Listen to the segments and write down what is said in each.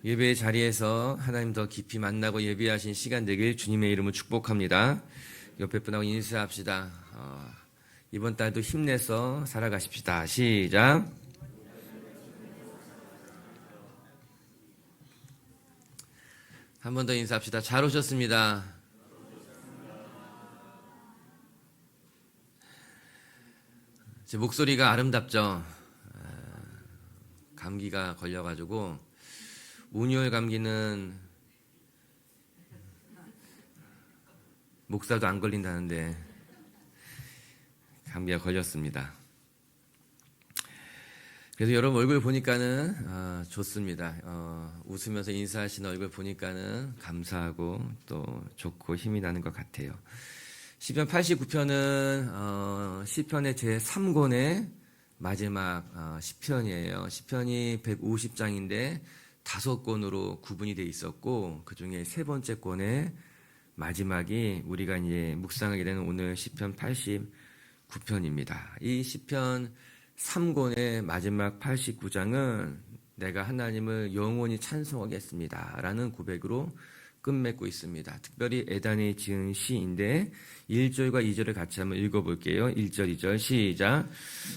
예배의 자리에서 하나님 더 깊이 만나고 예배하신 시간 되길 주님의 이름으로 축복합니다. 옆에 분하고 인사합시다. 이번 달도 힘내서 살아가십시다. 시작. 한 번 더 인사합시다. 잘 오셨습니다. 제 목소리가 아름답죠? 감기가 걸려가지고 온열 감기는 목사도 안 걸린다는데 감기가 걸렸습니다. 그래서 여러분 얼굴 보니까는 좋습니다. 웃으면서 인사하시는 얼굴 보니까는 감사하고 또 좋고 힘이 나는 것 같아요. 시편 89편은 시편의 제3권의 마지막 시편이에요. 시편이 150장인데 5권으로 구분이 되어 있었고 그 중에 세 번째 권의 마지막이 우리가 이제 묵상하게 되는 오늘 시편 89편입니다. 이 시편 3권의 마지막 89장은 내가 하나님을 영원히 찬송하겠습니다 라는 고백으로 끝맺고 있습니다. 특별히 에단이 지은 시인데 1절과 2절을 같이 한번 읽어볼게요. 1절 2절 시작.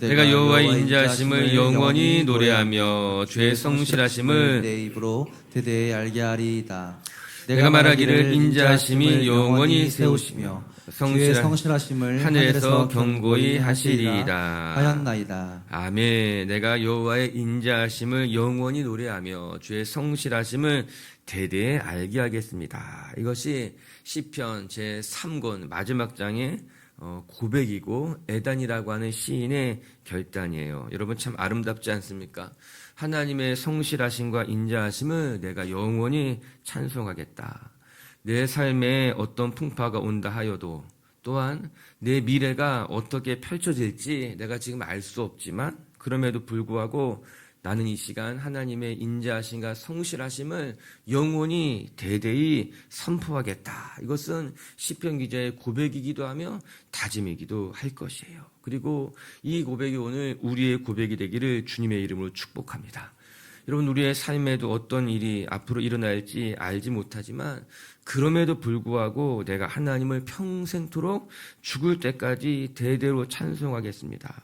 내가 여호와의 인자하심을 영원히 노래하며 주의 성실하심을 내 입으로 대대에 알게 하리이다. 내가 말하기를 인자하심이 영원히 세우시며 주의 성실하심을 하늘에서 경고히 하시리이다 하였나이다. 아멘. 내가 여호와의 인자하심을 영원히 노래하며 주의 성실하심을 대대에 알게 하겠습니다. 이것이 시편 제3권 마지막 장의 고백이고 에단이라고 하는 시인의 결단이에요. 여러분 참 아름답지 않습니까? 하나님의 성실하심과 인자하심을 내가 영원히 찬송하겠다. 내 삶에 어떤 풍파가 온다 하여도 또한 내 미래가 어떻게 펼쳐질지 내가 지금 알 수 없지만 그럼에도 불구하고 나는 이 시간 하나님의 인자하심과 성실하심을 영원히 대대히 선포하겠다. 이것은 시편 기자의 고백이기도 하며 다짐이기도 할 것이에요. 그리고 이 고백이 오늘 우리의 고백이 되기를 주님의 이름으로 축복합니다. 여러분 우리의 삶에도 어떤 일이 앞으로 일어날지 알지 못하지만 그럼에도 불구하고 내가 하나님을 평생토록 죽을 때까지 대대로 찬송하겠습니다.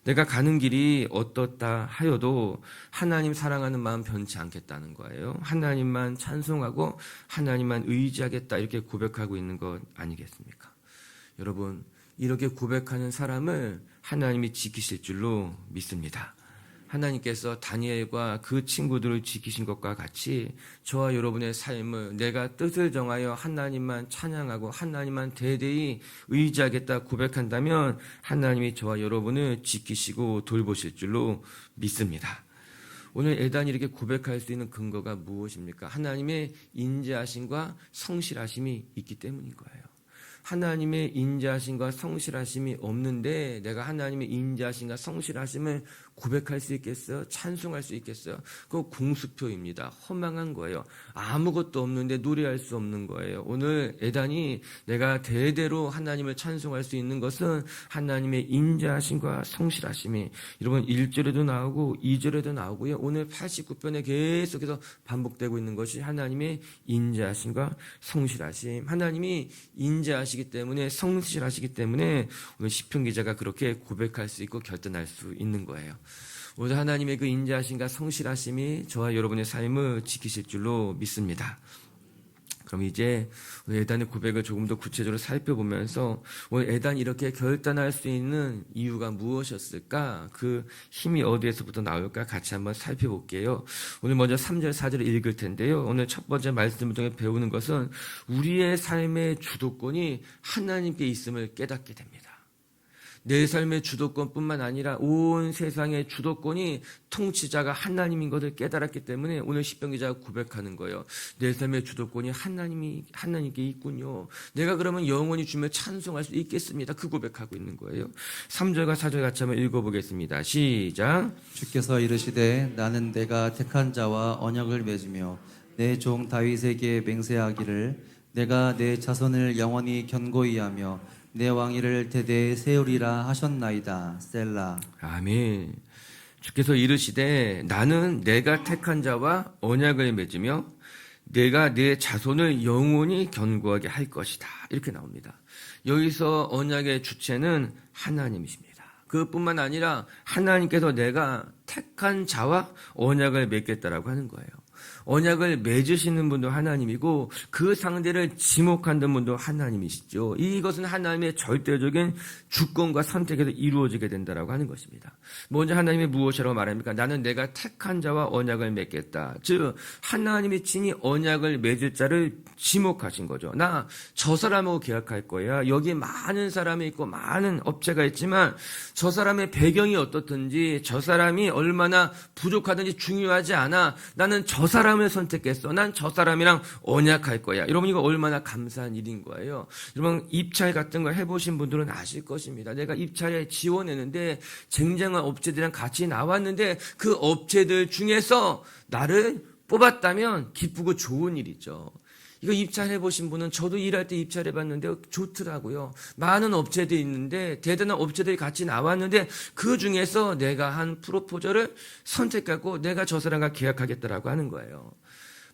내가 가는 길이 어떻다 하여도 하나님 사랑하는 마음 변치 않겠다는 거예요. 하나님만 찬송하고 하나님만 의지하겠다 이렇게 고백하고 있는 것 아니겠습니까? 여러분 이렇게 고백하는 사람을 하나님이 지키실 줄로 믿습니다. 하나님께서 다니엘과 그 친구들을 지키신 것과 같이 저와 여러분의 삶을 내가 뜻을 정하여 하나님만 찬양하고 하나님만 대대히 의지하겠다 고백한다면 하나님이 저와 여러분을 지키시고 돌보실 줄로 믿습니다. 오늘 에단이 이렇게 고백할 수 있는 근거가 무엇입니까? 하나님의 인자하심과 성실하심이 있기 때문인 거예요. 하나님의 인자하심과 성실하심이 없는데 내가 하나님의 인자하심과 성실하심을 고백할 수 있겠어요? 찬송할 수 있겠어요? 그거 공수표입니다. 허망한 거예요. 아무것도 없는데 노래할 수 없는 거예요. 오늘 에단이 내가 대대로 하나님을 찬송할 수 있는 것은 하나님의 인자하심과 성실하심이 여러분 1절에도 나오고 2절에도 나오고요. 오늘 89편에 계속해서 반복되고 있는 것이 하나님의 인자하심과 성실하심. 하나님이 인자하시기 때문에 성실하시기 때문에 오늘 시편 기자가 그렇게 고백할 수 있고 결단할 수 있는 거예요. 오늘 하나님의 그 인자하심과 성실하심이 저와 여러분의 삶을 지키실 줄로 믿습니다. 그럼 이제 오늘 에단의 고백을 조금 더 구체적으로 살펴보면서 오늘 에단이 이렇게 결단할 수 있는 이유가 무엇이었을까? 그 힘이 어디에서부터 나올까? 같이 한번 살펴볼게요. 오늘 먼저 3절, 4절을 읽을 텐데요. 오늘 첫 번째 말씀을 통해 배우는 것은 우리의 삶의 주도권이 하나님께 있음을 깨닫게 됩니다. 내 삶의 주도권뿐만 아니라 온 세상의 주도권이 통치자가 하나님인 것을 깨달았기 때문에 오늘 시편 기자가 고백하는 거예요. 내 삶의 주도권이 하나님께 있군요. 내가 그러면 영원히 주며 찬송할 수 있겠습니다. 그 고백하고 있는 거예요. 3절과 4절 같이 한번 읽어보겠습니다. 시작. 주께서 이르시되 나는 내가 택한 자와 언약을 맺으며 내 종 다윗에게 맹세하기를 내가 내 자손을 영원히 견고히 하며 내 왕위를 대대에 세우리라 하셨나이다. 셀라. 아멘. 주께서 이르시되 나는 내가 택한 자와 언약을 맺으며 내가 내 자손을 영원히 견고하게 할 것이다. 이렇게 나옵니다. 여기서 언약의 주체는 하나님이십니다. 그뿐만 아니라 하나님께서 내가 택한 자와 언약을 맺겠다라고 하는 거예요. 언약을 맺으시는 분도 하나님이고 그 상대를 지목하는 분도 하나님이시죠. 이것은 하나님의 절대적인 주권과 선택에서 이루어지게 된다라고 하는 것입니다. 먼저 하나님이 무엇이라고 말합니까? 나는 내가 택한 자와 언약을 맺겠다. 즉 하나님이 친히 언약을 맺을 자를 지목하신 거죠. 나 저 사람하고 계약할 거야. 여기 많은 사람이 있고 많은 업체가 있지만 저 사람의 배경이 어떻든지 저 사람이 얼마나 부족하든지 중요하지 않아. 나는 저 사람을 선택했어. 난 저 사람이랑 언약할 거야. 여러분 이거 얼마나 감사한 일인 거예요. 여러분 입찰 같은 거 해보신 분들은 아실 것입니다. 내가 입찰에 지원했는데 쟁쟁한 업체들이랑 같이 나왔는데 그 업체들 중에서 나를 뽑았다면 기쁘고 좋은 일이죠. 이거 입찰해보신 분은 저도 일할 때 입찰해봤는데 좋더라고요. 많은 업체들이 있는데 대단한 업체들이 같이 나왔는데 그 중에서 내가 한 프로포저를 선택하고 내가 저 사람과 계약하겠다라고 하는 거예요.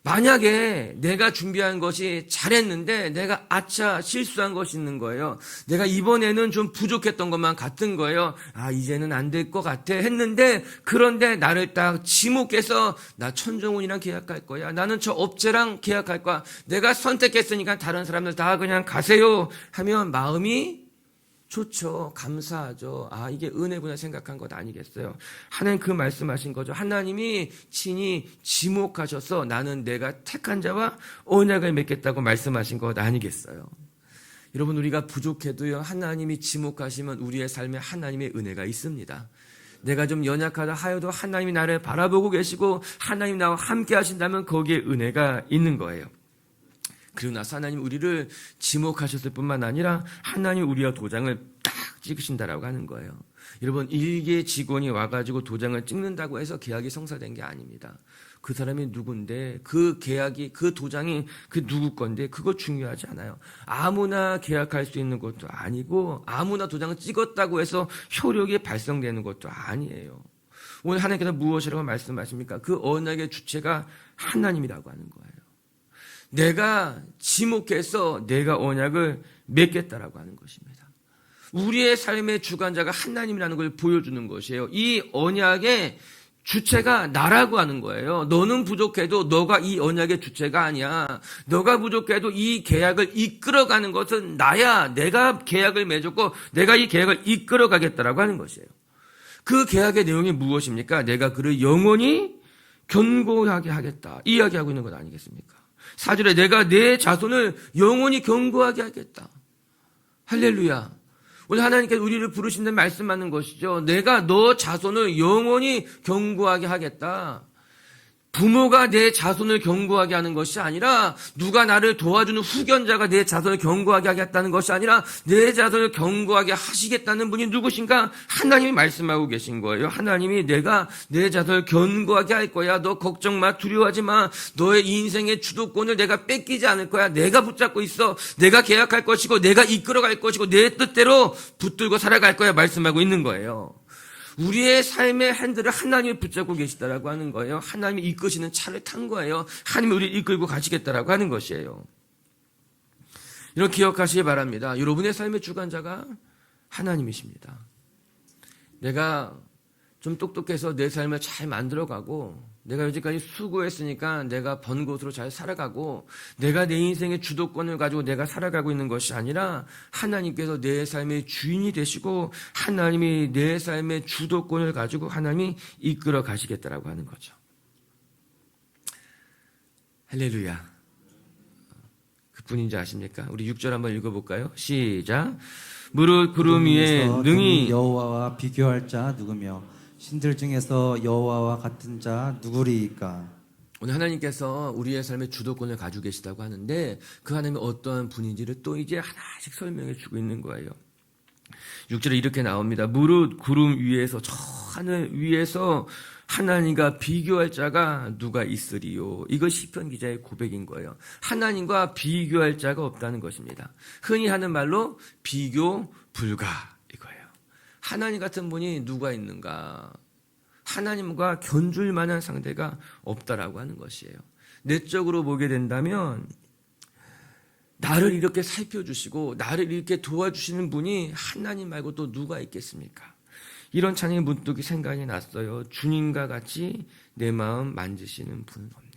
만약에 내가 준비한 것이 잘했는데 내가 아차 실수한 것이 있는 거예요. 내가 이번에는 좀 부족했던 것만 같은 거예요. 아 이제는 안 될 것 같아 했는데 그런데 나를 딱 지목해서 나 천정훈이랑 계약할 거야. 나는 저 업체랑 계약할 거야. 내가 선택했으니까 다른 사람들 다 그냥 가세요 하면 마음이 좋죠. 감사하죠. 아, 이게 은혜구나 생각한 것 아니겠어요? 하나님 그 말씀하신 거죠. 하나님이 친히 지목하셔서 나는 내가 택한 자와 언약을 맺겠다고 말씀하신 것 아니겠어요? 여러분, 우리가 부족해도요, 하나님이 지목하시면 우리의 삶에 하나님의 은혜가 있습니다. 내가 좀 연약하다 하여도 하나님이 나를 바라보고 계시고 하나님 나와 함께 하신다면 거기에 은혜가 있는 거예요. 그리고 나서 하나님 우리를 지목하셨을 뿐만 아니라 하나님 우리와 도장을 딱 찍으신다라고 하는 거예요. 여러분 일개 직원이 와가지고 도장을 찍는다고 해서 계약이 성사된 게 아닙니다. 그 사람이 누군데 그 계약이 그 도장이 그 누구 건데 그거 중요하지 않아요. 아무나 계약할 수 있는 것도 아니고 아무나 도장을 찍었다고 해서 효력이 발생되는 것도 아니에요. 오늘 하나님께서 무엇이라고 말씀하십니까? 그 언약의 주체가 하나님이라고 하는 거예요. 내가 지목해서 내가 언약을 맺겠다라고 하는 것입니다. 우리의 삶의 주관자가 하나님이라는 걸 보여주는 것이에요. 이 언약의 주체가 나라고 하는 거예요. 너는 부족해도 너가 이 언약의 주체가 아니야. 너가 부족해도 이 계약을 이끌어가는 것은 나야. 내가 계약을 맺었고 내가 이 계약을 이끌어가겠다라고 하는 것이에요. 그 계약의 내용이 무엇입니까? 내가 그를 영원히 견고하게 하겠다. 이 이야기하고 있는 것 아니겠습니까? 4절에 내가 내 자손을 영원히 견고하게 하겠다. 할렐루야. 오늘 하나님께서 우리를 부르신다는 말씀하는 것이죠. 내가 너 자손을 영원히 견고하게 하겠다. 부모가 내 자손을 견고하게 하는 것이 아니라 누가 나를 도와주는 후견자가 내 자손을 견고하게 하겠다는 것이 아니라 내 자손을 견고하게 하시겠다는 분이 누구신가? 하나님이 말씀하고 계신 거예요. 하나님이 내가 내 자손을 견고하게 할 거야. 너 걱정 마. 두려워하지 마. 너의 인생의 주도권을 내가 뺏기지 않을 거야. 내가 붙잡고 있어. 내가 계약할 것이고 내가 이끌어갈 것이고 내 뜻대로 붙들고 살아갈 거야. 말씀하고 있는 거예요. 우리의 삶의 핸들을 하나님이 붙잡고 계시다라고 하는 거예요. 하나님이 이끄시는 차를 탄 거예요. 하나님이 우리를 이끌고 가시겠다라고 하는 것이에요. 이렇게 기억하시기 바랍니다. 여러분의 삶의 주관자가 하나님이십니다. 내가 좀 똑똑해서 내 삶을 잘 만들어가고 내가 여지까지 수고했으니까 내가 번 곳으로 잘 살아가고 내가 내 인생의 주도권을 가지고 내가 살아가고 있는 것이 아니라 하나님께서 내 삶의 주인이 되시고 하나님이 내 삶의 주도권을 가지고 하나님이 이끌어 가시겠다라고 하는 거죠. 할렐루야. 그뿐인지 아십니까? 우리 6절 한번 읽어볼까요? 시작. 무릇 구름 위에 능히 여호와와 비교할 자 누구며 신들 중에서 여호와와 같은 자 누구리이까? 오늘 하나님께서 우리의 삶의 주도권을 가지고 계시다고 하는데 그 하나님이 어떠한 분인지를 또 이제 하나씩 설명해 주고 있는 거예요. 6절에 이렇게 나옵니다. 무릇 구름 위에서 저 하늘 위에서 하나님과 비교할 자가 누가 있으리요. 이거 시편 기자의 고백인 거예요. 하나님과 비교할 자가 없다는 것입니다. 흔히 하는 말로 비교 불가 이거예요. 하나님 같은 분이 누가 있는가? 하나님과 견줄 만한 상대가 없다라고 하는 것이에요. 내적으로 보게 된다면 나를 이렇게 살펴주시고 나를 이렇게 도와주시는 분이 하나님 말고 또 누가 있겠습니까? 이런 찬양이 문득 생각이 났어요. 주님과 같이 내 마음 만지시는 분은 없네.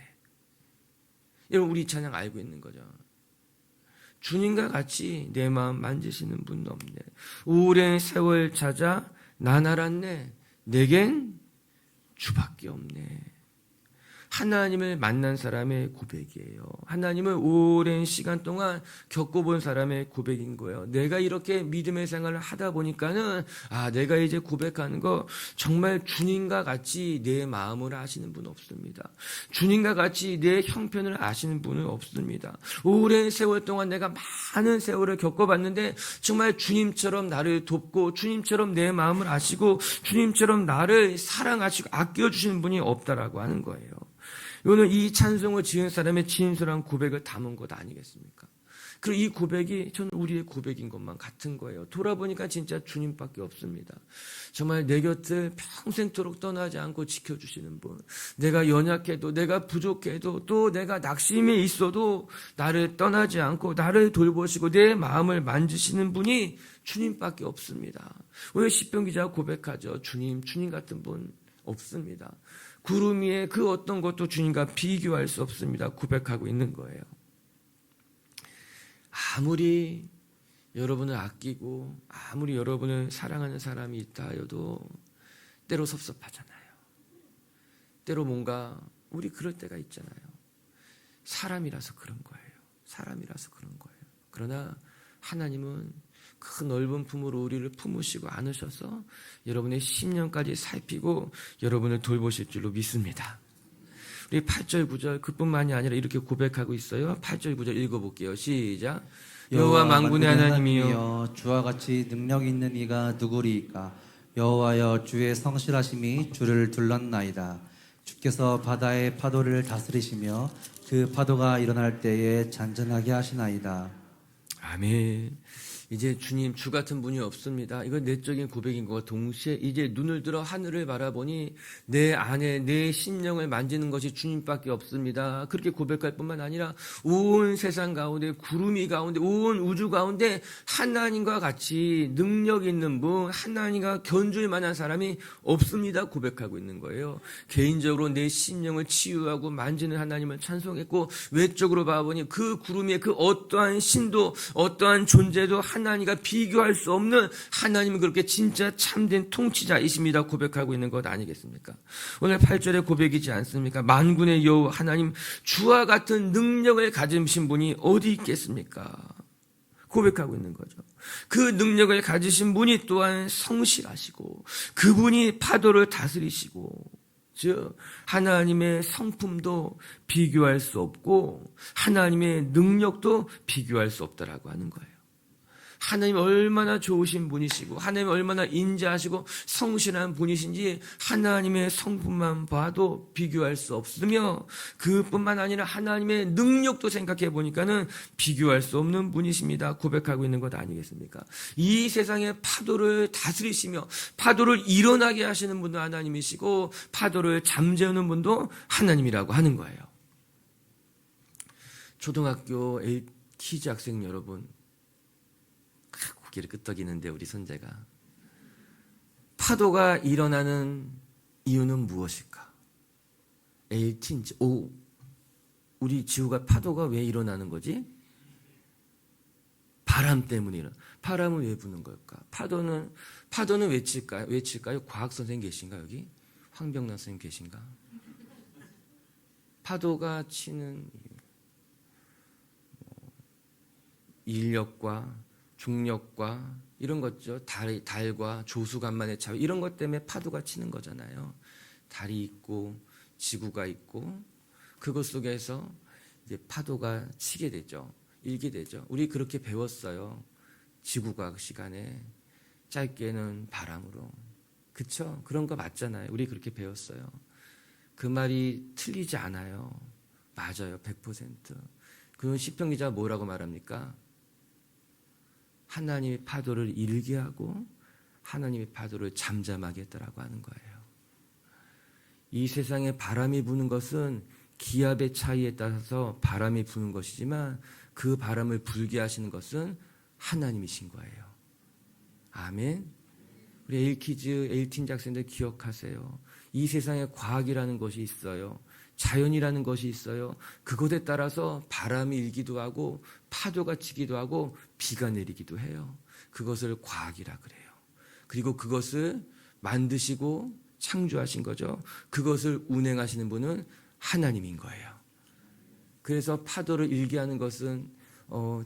여러분 우리 찬양 알고 있는 거죠. 주님과 같이 내 마음 만지시는 분은 없네. 오랜 세월 찾아 난 알았네. 내겐 주밖에 없네. 하나님을 만난 사람의 고백이에요. 하나님을 오랜 시간 동안 겪어본 사람의 고백인 거예요. 내가 이렇게 믿음의 생활을 하다 보니까는 내가 이제 고백하는 거 정말 주님과 같이 내 마음을 아시는 분 없습니다. 주님과 같이 내 형편을 아시는 분은 없습니다. 오랜 세월 동안 내가 많은 세월을 겪어봤는데 정말 주님처럼 나를 돕고 주님처럼 내 마음을 아시고 주님처럼 나를 사랑하시고 아껴주시는 분이 없다라고 하는 거예요. 이거는 이 찬송을 지은 사람의 진솔한 고백을 담은 것 아니겠습니까? 그리고 이 고백이 저는 우리의 고백인 것만 같은 거예요. 돌아보니까 진짜 주님밖에 없습니다. 정말 내 곁을 평생토록 떠나지 않고 지켜주시는 분. 내가 연약해도 내가 부족해도 또 내가 낙심이 있어도 나를 떠나지 않고 나를 돌보시고 내 마음을 만지시는 분이 주님밖에 없습니다. 오늘 시편 기자가 고백하죠. 주님 같은 분 없습니다. 구름 위에 그 어떤 것도 주님과 비교할 수 없습니다. 고백하고 있는 거예요. 아무리 여러분을 아끼고 아무리 여러분을 사랑하는 사람이 있다 해도 때로 섭섭하잖아요. 때로 뭔가 우리 그럴 때가 있잖아요. 사람이라서 그런 거예요. 사람이라서 그런 거예요. 그러나 하나님은 그 넓은 품으로 우리를 품으시고 안으셔서 여러분의 심령까지 살피고 여러분을 돌보실 줄로 믿습니다. 우리 8절 9절 그뿐만이 아니라 이렇게 고백하고 있어요. 8절 9절 읽어볼게요. 시작. 여호와 만군의 하나님이여 주와 같이 능력 있는 이가 누구리이까? 여호와여 주의 성실하심이 주를 둘렀나이다. 주께서 바다의 파도를 다스리시며 그 파도가 일어날 때에 잔잔하게 하시나이다. 아멘. 이제 주님 주 같은 분이 없습니다. 이건 내적인 고백인 것과 동시에 이제 눈을 들어 하늘을 바라보니 내 안에 내 심령을 만지는 것이 주님밖에 없습니다. 그렇게 고백할 뿐만 아니라 온 세상 가운데 구름 위 가운데 온 우주 가운데 하나님과 같이 능력 있는 분 하나님과 견줄 만한 사람이 없습니다. 고백하고 있는 거예요. 개인적으로 내 심령을 치유하고 만지는 하나님을 찬송했고 외적으로 바라보니 그 구름 위에 그 어떠한 신도 어떠한 존재도 하나님과 비교할 수 없는 하나님은 그렇게 진짜 참된 통치자이십니다. 고백하고 있는 것 아니겠습니까? 오늘 8절의 고백이지 않습니까? 만군의 여호와 하나님 주와 같은 능력을 가지신 분이 어디 있겠습니까? 고백하고 있는 거죠. 그 능력을 가지신 분이 또한 성실하시고 그분이 파도를 다스리시고 즉 하나님의 성품도 비교할 수 없고 하나님의 능력도 비교할 수 없다라고 하는 거예요. 하나님 얼마나 좋으신 분이시고 하나님 얼마나 인자하시고 성실한 분이신지 하나님의 성품만 봐도 비교할 수 없으며 그뿐만 아니라 하나님의 능력도 생각해 보니까는 비교할 수 없는 분이십니다. 고백하고 있는 것 아니겠습니까? 이 세상의 파도를 다스리시며 파도를 일어나게 하시는 분도 하나님이시고 파도를 잠재우는 분도 하나님이라고 하는 거예요. 초등학교 키즈 학생 여러분 고개를 끄덕이는데 우리 손자가 파도가 일어나는 이유는 무엇일까? LT인지 우리 지구가 파도가 왜 일어나는 거지? 바람 때문에 바람은 왜 부는 걸까? 파도는 외칠까요? 과학 선생님 계신가 여기? 황병남 선생님 계신가? 파도가 치는 인력과 중력과 이런 거죠. 달과 조수간만의 차이 이런 것 때문에 파도가 치는 거잖아요. 달이 있고 지구가 있고 그것 속에서 이제 파도가 치게 되죠. 일게 되죠. 우리 그렇게 배웠어요. 지구과학 시간에 짧게는 바람으로. 그쵸? 그런 거 맞잖아요. 우리 그렇게 배웠어요. 그 말이 틀리지 않아요. 맞아요. 100%. 그건 시편 기자가 뭐라고 말합니까? 하나님의 파도를 일게 하고 하나님의 파도를 잠잠하게 했다라고 하는 거예요. 이 세상에 바람이 부는 것은 기압의 차이에 따라서 바람이 부는 것이지만 그 바람을 불게 하시는 것은 하나님이신 거예요. 아멘. 우리 에일키즈, 에일틴 작생들 기억하세요. 이 세상에 과학이라는 것이 있어요. 자연이라는 것이 있어요. 그것에 따라서 바람이 일기도 하고 파도가 치기도 하고 비가 내리기도 해요. 그것을 과학이라 그래요. 그리고 그것을 만드시고 창조하신 거죠. 그것을 운행하시는 분은 하나님인 거예요. 그래서 파도를 일게 하는 것은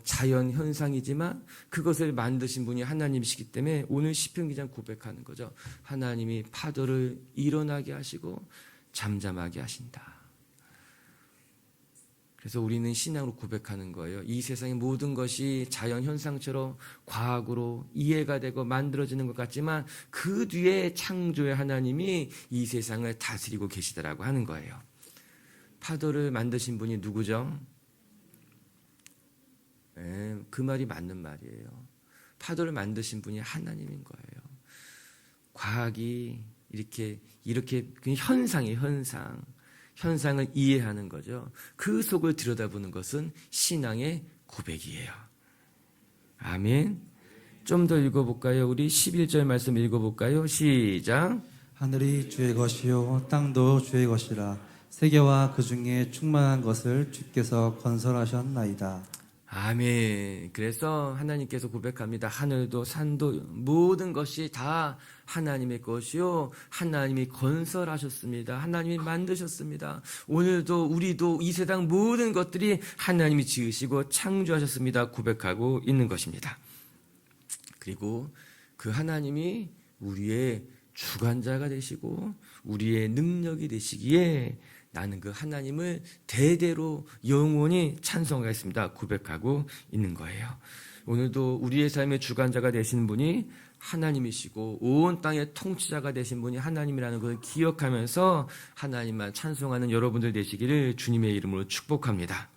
자연 현상이지만 그것을 만드신 분이 하나님이시기 때문에 오늘 시편 기자는 고백하는 거죠. 하나님이 파도를 일어나게 하시고 잠잠하게 하신다. 그래서 우리는 신앙으로 고백하는 거예요. 이 세상의 모든 것이 자연 현상처럼 과학으로 이해가 되고 만들어지는 것 같지만 그 뒤에 창조의 하나님이 이 세상을 다스리고 계시다라고 하는 거예요. 파도를 만드신 분이 누구죠? 네, 그 말이 맞는 말이에요. 파도를 만드신 분이 하나님인 거예요. 과학이 이렇게 그냥 현상이에요, 현상. 현상을 이해하는 거죠. 그 속을 들여다보는 것은 신앙의 고백이에요. 아멘. 좀 더 읽어볼까요? 우리 11절 말씀 읽어볼까요? 시작. 하늘이 주의 것이요 땅도 주의 것이라 세계와 그 중에 충만한 것을 주께서 건설하셨나이다. 아멘. 그래서 하나님께서 고백합니다. 하늘도 산도 모든 것이 다 하나님의 것이요 하나님이 건설하셨습니다. 하나님이 만드셨습니다. 오늘도 우리도 이 세상 모든 것들이 하나님이 지으시고 창조하셨습니다. 고백하고 있는 것입니다. 그리고 그 하나님이 우리의 주관자가 되시고 우리의 능력이 되시기에 나는 그 하나님을 대대로 영원히 찬송하겠습니다. 고백하고 있는 거예요. 오늘도 우리의 삶의 주관자가 되시는 분이 하나님이시고 온 땅의 통치자가 되신 분이 하나님이라는 것을 기억하면서 하나님만 찬송하는 여러분들 되시기를 주님의 이름으로 축복합니다.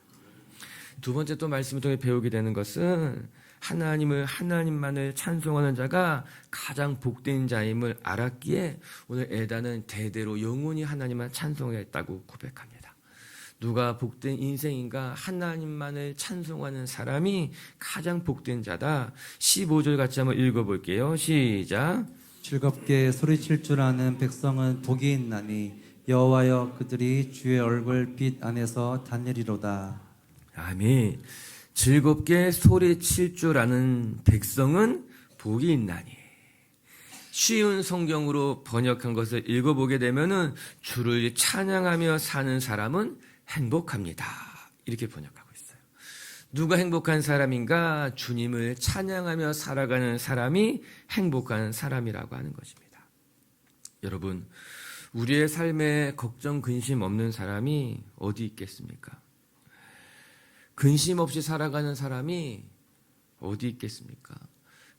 두 번째 또 말씀을 통해 배우게 되는 것은 하나님만을 찬송하는 자가 가장 복된 자임을 알았기에 오늘 에다는 대대로 영원히 하나님만 찬송하겠다고 고백합니다. 누가 복된 인생인가? 하나님만을 찬송하는 사람이 가장 복된 자다. 15절 같이 한번 읽어볼게요. 시작. 즐겁게 소리칠 줄 아는 백성은 복이 있나니 여호와여 그들이 주의 얼굴 빛 안에서 다니리로다. 아멘. 즐겁게 소리칠 줄 아는 백성은 복이 있나니. 쉬운 성경으로 번역한 것을 읽어보게 되면은 주를 찬양하며 사는 사람은 행복합니다. 이렇게 번역하고 있어요. 누가 행복한 사람인가? 주님을 찬양하며 살아가는 사람이 행복한 사람이라고 하는 것입니다. 여러분, 우리의 삶에 걱정, 근심 없는 사람이 어디 있겠습니까? 근심 없이 살아가는 사람이 어디 있겠습니까?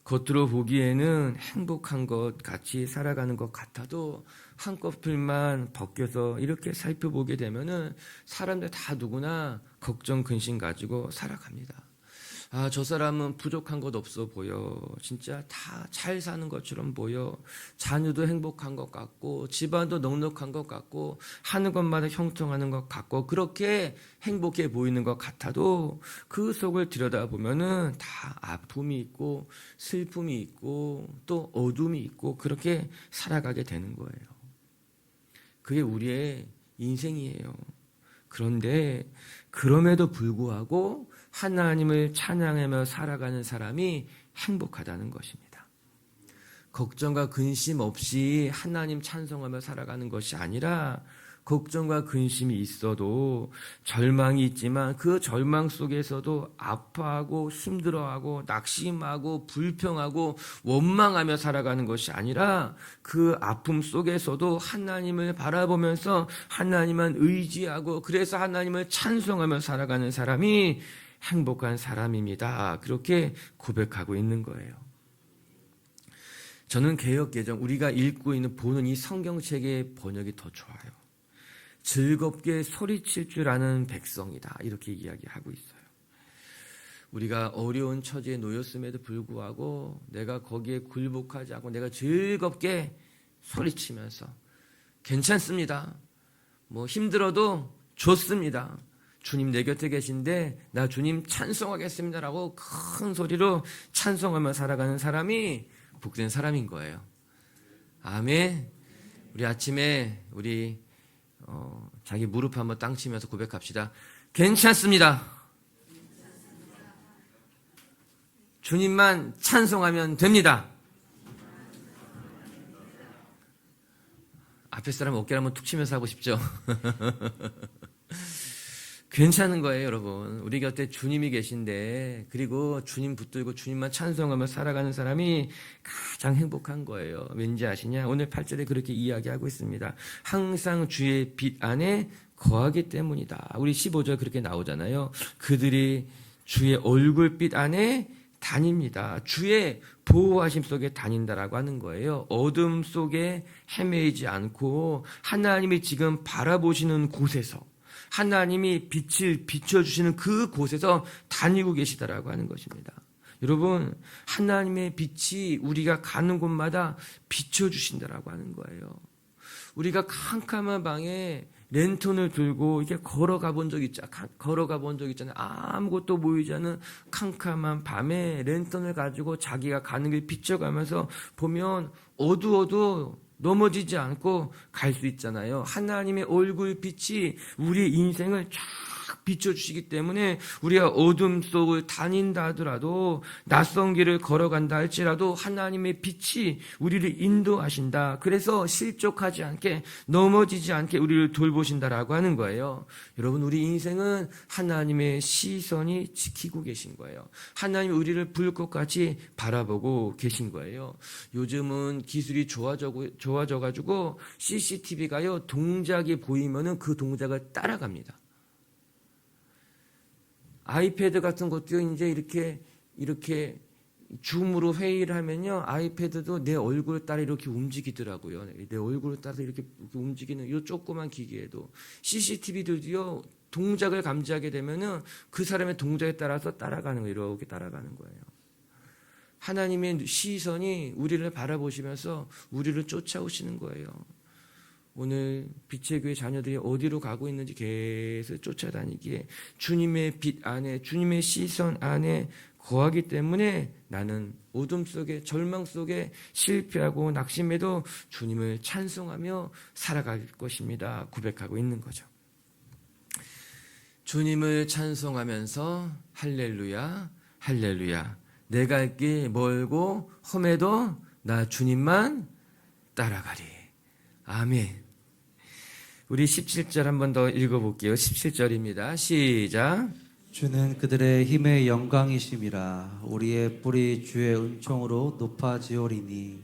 겉으로 보기에는 행복한 것 같이 살아가는 것 같아도 한꺼풀만 벗겨서 이렇게 살펴보게 되면은 사람들 다 누구나 걱정, 근심 가지고 살아갑니다. 아, 저 사람은 부족한 것 없어 보여. 진짜 다 잘 사는 것처럼 보여. 자녀도 행복한 것 같고 집안도 넉넉한 것 같고 하는 것마다 형통하는 것 같고 그렇게 행복해 보이는 것 같아도 그 속을 들여다보면은 다 아픔이 있고 슬픔이 있고 또 어둠이 있고 그렇게 살아가게 되는 거예요. 그게 우리의 인생이에요. 그런데 그럼에도 불구하고 하나님을 찬양하며 살아가는 사람이 행복하다는 것입니다. 걱정과 근심 없이 하나님 찬송하며 살아가는 것이 아니라 걱정과 근심이 있어도 절망이 있지만 그 절망 속에서도 아파하고 힘들어하고 낙심하고 불평하고 원망하며 살아가는 것이 아니라 그 아픔 속에서도 하나님을 바라보면서 하나님만 의지하고 그래서 하나님을 찬송하며 살아가는 사람이 행복한 사람입니다. 그렇게 고백하고 있는 거예요. 저는 개역개정 우리가 읽고 있는 보는 이 성경책의 번역이 더 좋아요. 즐겁게 소리칠 줄 아는 백성이다. 이렇게 이야기하고 있어요. 우리가 어려운 처지에 놓였음에도 불구하고 내가 거기에 굴복하지 않고 내가 즐겁게 소리치면서 괜찮습니다. 뭐 힘들어도 좋습니다. 주님 내 곁에 계신데 나 주님 찬송하겠습니다라고 큰 소리로 찬송하며 살아가는 사람이 복된 사람인 거예요. 아멘. 우리 아침에 우리 자기 무릎 한번 땅 치면서 고백합시다. 괜찮습니다. 주님만 찬송하면 됩니다. 앞에 사람 어깨를 한번 툭 치면서 하고 싶죠? 괜찮은 거예요, 여러분. 우리 곁에 주님이 계신데, 그리고 주님 붙들고 주님만 찬송하며 살아가는 사람이 가장 행복한 거예요. 왠지 아시냐? 오늘 8절에 그렇게 이야기하고 있습니다. 항상 주의 빛 안에 거하기 때문이다. 우리 15절 그렇게 나오잖아요. 그들이 주의 얼굴빛 안에 다닙니다. 주의 보호하심 속에 다닌다라고 하는 거예요. 어둠 속에 헤매이지 않고 하나님이 지금 바라보시는 곳에서, 하나님이 빛을 비춰주시는 그 곳에서 다니고 계시다라고 하는 것입니다. 여러분, 하나님의 빛이 우리가 가는 곳마다 비춰주신다라고 하는 거예요. 우리가 캄캄한 방에 랜턴을 들고 이렇게 걸어가 본 적 있잖아요. 아무것도 보이지 않는 캄캄한 밤에 랜턴을 가지고 자기가 가는 길 비춰가면서 보면 어두워도 넘어지지 않고 갈 수 있잖아요. 하나님의 얼굴 빛이 우리의 인생을 쫙 비춰주시기 때문에 우리가 어둠 속을 다닌다 하더라도, 낯선 길을 걸어간다 할지라도 하나님의 빛이 우리를 인도하신다. 그래서 실족하지 않게, 넘어지지 않게 우리를 돌보신다라고 하는 거예요. 여러분, 우리 인생은 하나님의 시선이 지키고 계신 거예요. 하나님이 우리를 불꽃같이 바라보고 계신 거예요. 요즘은 기술이 좋아져가지고 CCTV가요, 동작이 보이면은 그 동작을 따라갑니다. 아이패드 같은 것도 이제 이렇게 줌으로 회의를 하면요, 아이패드도 내 얼굴을 따라 이렇게 움직이더라고요. 내 얼굴을 따라 이렇게 움직이는 이 조그만 기계에도. CCTV도요, 동작을 감지하게 되면은 그 사람의 동작에 따라서 따라가는 거예요. 이렇게 따라가는 거예요. 하나님의 시선이 우리를 바라보시면서 우리를 쫓아오시는 거예요. 오늘 빛의 교회 자녀들이 어디로 가고 있는지 계속 쫓아다니기에 주님의 빛 안에, 주님의 시선 안에 거하기 때문에 나는 어둠 속에, 절망 속에 실패하고 낙심해도 주님을 찬송하며 살아갈 것입니다. 고백하고 있는 거죠. 주님을 찬송하면서 할렐루야, 할렐루야. 내 갈 길 멀고 험해도 나 주님만 따라가리. 아멘. 우리 17절 한 번 더 읽어볼게요. 17절입니다. 시작. 주는 그들의 힘의 영광이심이라. 우리의 뿔이 주의 은총으로 높아지오리니.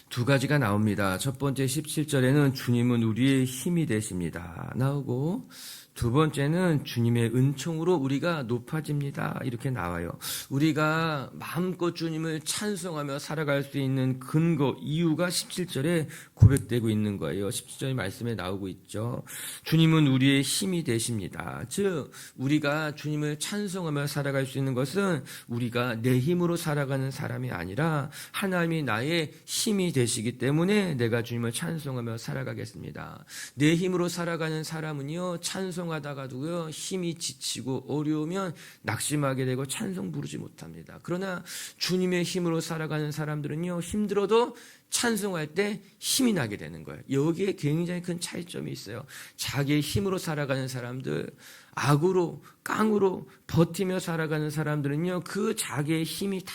두 가지가 나옵니다. 첫 번째 17절에는 주님은 우리의 힘이 되십니다. 나오고, 두 번째는 주님의 은총으로 우리가 높아집니다. 이렇게 나와요. 우리가 마음껏 주님을 찬송하며 살아갈 수 있는 근거, 이유가 17절에 고백되고 있는 거예요. 17절 말씀에 나오고 있죠. 주님은 우리의 힘이 되십니다. 즉, 우리가 주님을 찬송하며 살아갈 수 있는 것은 우리가 내 힘으로 살아가는 사람이 아니라 하나님이 나의 힘이 되시기 때문에 내가 주님을 찬송하며 살아가겠습니다. 내 힘으로 살아가는 사람은요, 찬송하다가도요, 힘이 지치고 어려우면 낙심하게 되고 찬송 부르지 못합니다. 그러나 주님의 힘으로 살아가는 사람들은요, 힘들어도 찬송할 때 힘이 나게 되는 거예요. 여기에 굉장히 큰 차이점이 있어요. 자기의 힘으로 살아가는 사람들, 악으로, 깡으로 버티며 살아가는 사람들은요, 그 자기의 힘이 다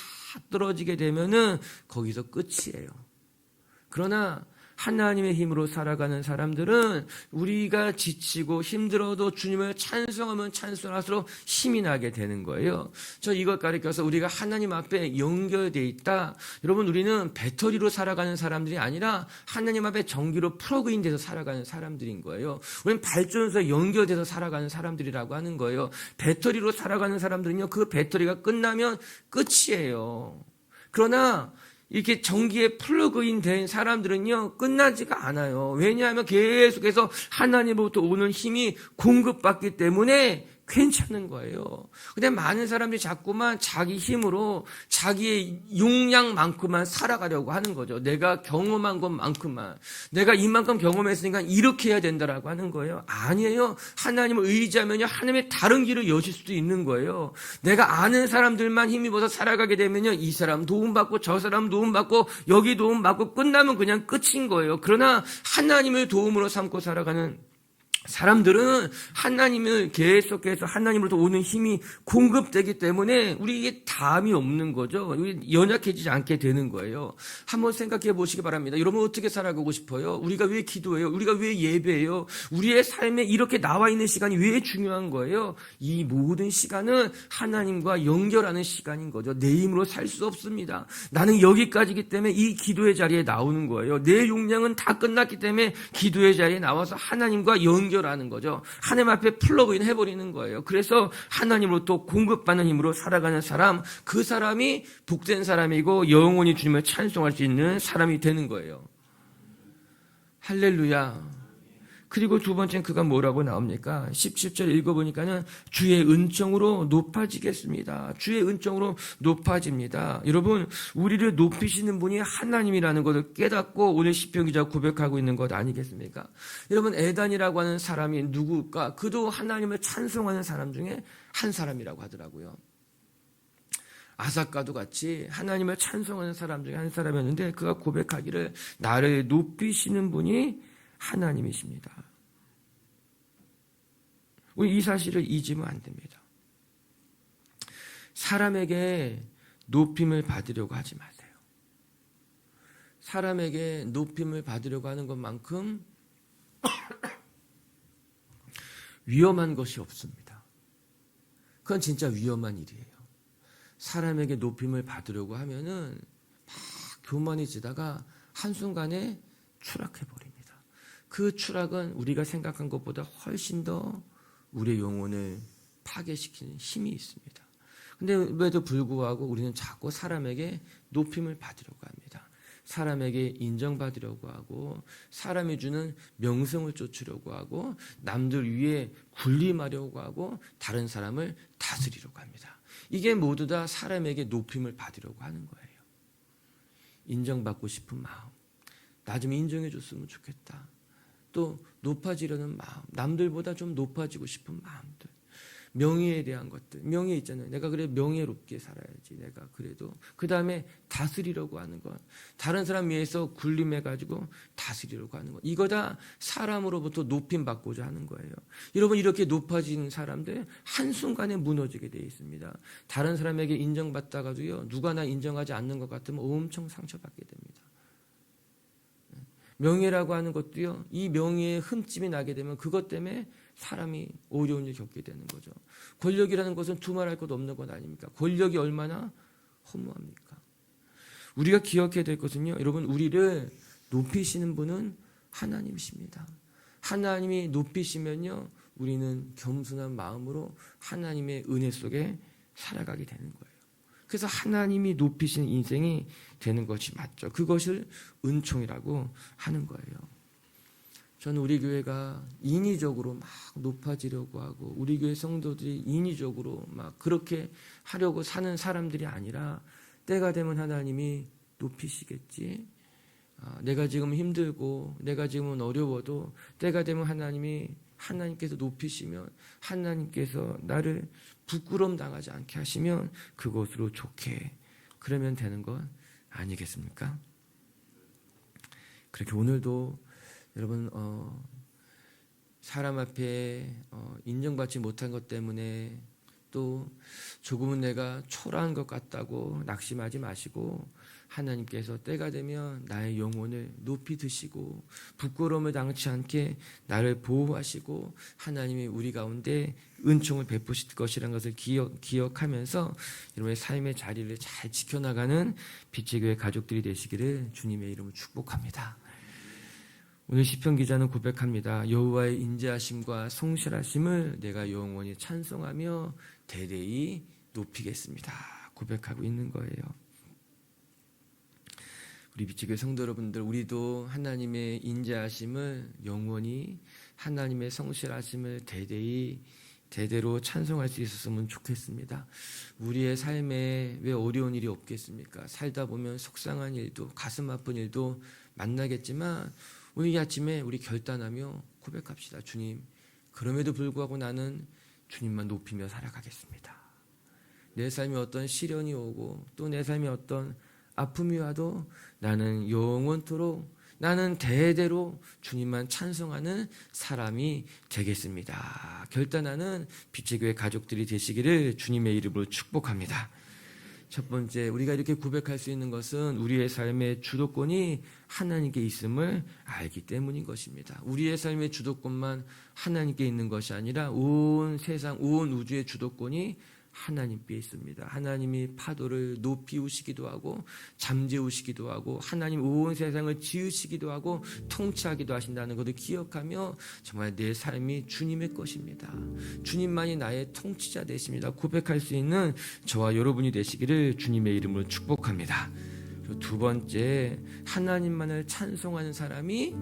떨어지게 되면은 거기서 끝이에요. 그러나 하나님의 힘으로 살아가는 사람들은 우리가 지치고 힘들어도 주님을 찬송하면 찬송할수록 힘이 나게 되는 거예요. 저 이것 가르쳐서 우리가 하나님 앞에 연결되어 있다. 여러분, 우리는 배터리로 살아가는 사람들이 아니라 하나님 앞에 전기로 플러그인 돼서 살아가는 사람들인 거예요. 우리는 발전소에 연결돼서 살아가는 사람들이라고 하는 거예요. 배터리로 살아가는 사람들은요, 그 배터리가 끝나면 끝이에요. 그러나 이렇게 전기에 플러그인 된 사람들은요, 끝나지가 않아요. 왜냐하면 계속해서 하나님으로부터 오는 힘이 공급받기 때문에 괜찮은 거예요. 근데 많은 사람들이 자꾸만 자기 힘으로 자기의 용량만큼만 살아가려고 하는 거죠. 내가 경험한 것만큼만. 내가 이만큼 경험했으니까 이렇게 해야 된다라고 하는 거예요. 아니에요. 하나님을 의지하면요, 하나님의 다른 길을 여실 수도 있는 거예요. 내가 아는 사람들만 힘입어서 살아가게 되면요, 이 사람 도움받고 저 사람 도움받고 여기 도움받고 끝나면 그냥 끝인 거예요. 그러나 하나님을 도움으로 삼고 살아가는 사람들은 하나님을 계속해서 하나님으로부터 오는 힘이 공급되기 때문에 우리에게 담이 없는 거죠. 우리 연약해지지 않게 되는 거예요. 한번 생각해 보시기 바랍니다. 여러분 어떻게 살아가고 싶어요? 우리가 왜 기도해요? 우리가 왜 예배해요? 우리의 삶에 이렇게 나와 있는 시간이 왜 중요한 거예요? 이 모든 시간은 하나님과 연결하는 시간인 거죠. 내 힘으로 살 수 없습니다. 나는 여기까지이기 때문에 이 기도의 자리에 나오는 거예요. 내 용량은 다 끝났기 때문에 기도의 자리에 나와서 하나님과 연결하는 거죠. 하나님 앞에 플러그인 해버리는 거예요. 그래서 하나님으로부터 공급받는 힘으로 살아가는 사람, 그 사람이 복된 사람이고 영원히 주님을 찬송할 수 있는 사람이 되는 거예요. 할렐루야. 그리고 두 번째는 그가 뭐라고 나옵니까? 17절 읽어보니까는 주의 은총으로 높아지겠습니다. 주의 은총으로 높아집니다. 여러분, 우리를 높이시는 분이 하나님이라는 것을 깨닫고 오늘 시편 기자가 고백하고 있는 것 아니겠습니까? 여러분, 에단이라고 하는 사람이 누구일까? 그도 하나님을 찬송하는 사람 중에 한 사람이라고 하더라고요. 아삭과도 같이 하나님을 찬송하는 사람 중에 한 사람이었는데 그가 고백하기를 나를 높이시는 분이 하나님이십니다. 우리 이 사실을 잊으면 안 됩니다. 사람에게 높임을 받으려고 하지 마세요. 사람에게 높임을 받으려고 하는 것만큼 위험한 것이 없습니다. 그건 진짜 위험한 일이에요. 사람에게 높임을 받으려고 하면은 막 교만해지다가 한순간에 추락해버립니다. 그 추락은 우리가 생각한 것보다 훨씬 더 우리의 영혼을 파괴시키는 힘이 있습니다. 그런데에도 불구하고 우리는 자꾸 사람에게 높임을 받으려고 합니다. 사람에게 인정받으려고 하고 사람이 주는 명성을 쫓으려고 하고 남들 위에 군림하려고 하고 다른 사람을 다스리려고 합니다. 이게 모두 다 사람에게 높임을 받으려고 하는 거예요. 인정받고 싶은 마음, 나 좀 인정해 줬으면 좋겠다. 또 높아지려는 마음, 남들보다 좀 높아지고 싶은 마음들, 명예에 대한 것들, 명예 있잖아요. 내가 그래 명예롭게 살아야지. 내가 그래도 그 다음에 다스리려고 하는 것, 다른 사람 위해서 군림해가지고 다스리려고 하는 것, 이거 다 사람으로부터 높임 받고자 하는 거예요. 여러분, 이렇게 높아진 사람들 한순간에 무너지게 되어 있습니다. 다른 사람에게 인정받다가도요, 누가 나 인정하지 않는 것 같으면 엄청 상처받게 됩니다. 명예라고 하는 것도요, 이 명예에 흠집이 나게 되면 그것 때문에 사람이 어려운 일을 겪게 되는 거죠. 권력이라는 것은 두말할 것 없는 것 아닙니까? 권력이 얼마나 허무합니까? 우리가 기억해야 될 것은요, 여러분, 우리를 높이시는 분은 하나님이십니다. 하나님이 높이시면요, 우리는 겸손한 마음으로 하나님의 은혜 속에 살아가게 되는 거예요. 그래서 하나님이 높이신 인생이 되는 것이 맞죠. 그것을 은총이라고 하는 거예요. 저는 우리 교회가 인위적으로 막 높아지려고 하고 우리 교회 성도들이 인위적으로 막 그렇게 하려고 사는 사람들이 아니라 때가 되면 하나님이 높이시겠지. 내가 지금 힘들고 내가 지금은 어려워도 때가 되면 하나님께서 높이시면 하나님께서 나를 부끄러움 당하지 않게 하시면 그것으로 좋게 그러면 되는 것 아니겠습니까? 그렇게 오늘도 여러분 사람 앞에 인정받지 못한 것 때문에 또 조금은 내가 초라한 것 같다고 낙심하지 마시고 하나님께서 때가 되면 나의 영혼을 높이 드시고 부끄러움을 당치 않게 나를 보호하시고 하나님이 우리 가운데 은총을 베푸실 것이라는 것을 기억하면서 여러분의 삶의 자리를 잘 지켜나가는 빛의 교회 가족들이 되시기를 주님의 이름으로 축복합니다. 오늘 시편 기자는 고백합니다. 여호와의 인자하심과 성실하심을 내가 영원히 찬송하며 대대히 높이겠습니다. 고백하고 있는 거예요. 우리 빛의 성도 여러분들, 우리도 하나님의 인자하심을 영원히, 하나님의 성실하심을 대대히 대대로 찬송할 수 있었으면 좋겠습니다. 우리의 삶에 왜 어려운 일이 없겠습니까? 살다 보면 속상한 일도 가슴 아픈 일도 만나겠지만 오늘 이 아침에 우리 결단하며 고백합시다. 주님, 그럼에도 불구하고 나는 주님만 높이며 살아가겠습니다. 내 삶에 어떤 시련이 오고 또 내 삶에 어떤 아픔이 와도 나는 영원토록 나는 대대로 주님만 찬송하는 사람이 되겠습니다. 결단하는 빛의 교회 가족들이 되시기를 주님의 이름으로 축복합니다. 첫 번째, 우리가 이렇게 고백할 수 있는 것은 우리의 삶의 주도권이 하나님께 있음을 알기 때문인 것입니다. 우리의 삶의 주도권만 하나님께 있는 것이 아니라 온 세상, 온 우주의 주도권이 하나님께 있습니다. 하나님이 파도를 높이우시기도 하고 잠재우시기도 하고 하나님 온 세상을 지으시기도 하고 통치하기도 하신다는 것을 기억하며 정말 내 삶이 주님의 것입니다. 주님만이 나의 통치자 되십니다. 고백할 수 있는 저와 여러분이 되시기를 주님의 이름으로 축복합니다. 그리고 두 번째, 하나님만을 찬송하는 사람이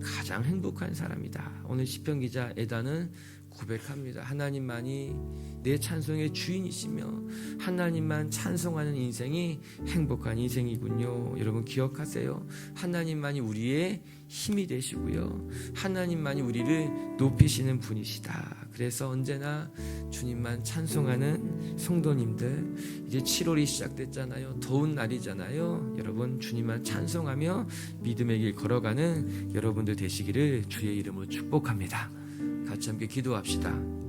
가장 행복한 사람이다. 오늘 시편 기자 에다는 고백합니다. 하나님만이 내 찬송의 주인이시며 하나님만 찬송하는 인생이 행복한 인생이군요. 여러분 기억하세요. 하나님만이 우리의 힘이 되시고요. 하나님만이 우리를 높이시는 분이시다. 그래서 언제나 주님만 찬송하는 성도님들, 이제 7월이 시작됐잖아요. 더운 날이잖아요. 여러분 주님만 찬송하며 믿음의 길 걸어가는 여러분들 되시기를 주의 이름으로 축복합니다. 같이 함께 기도합시다.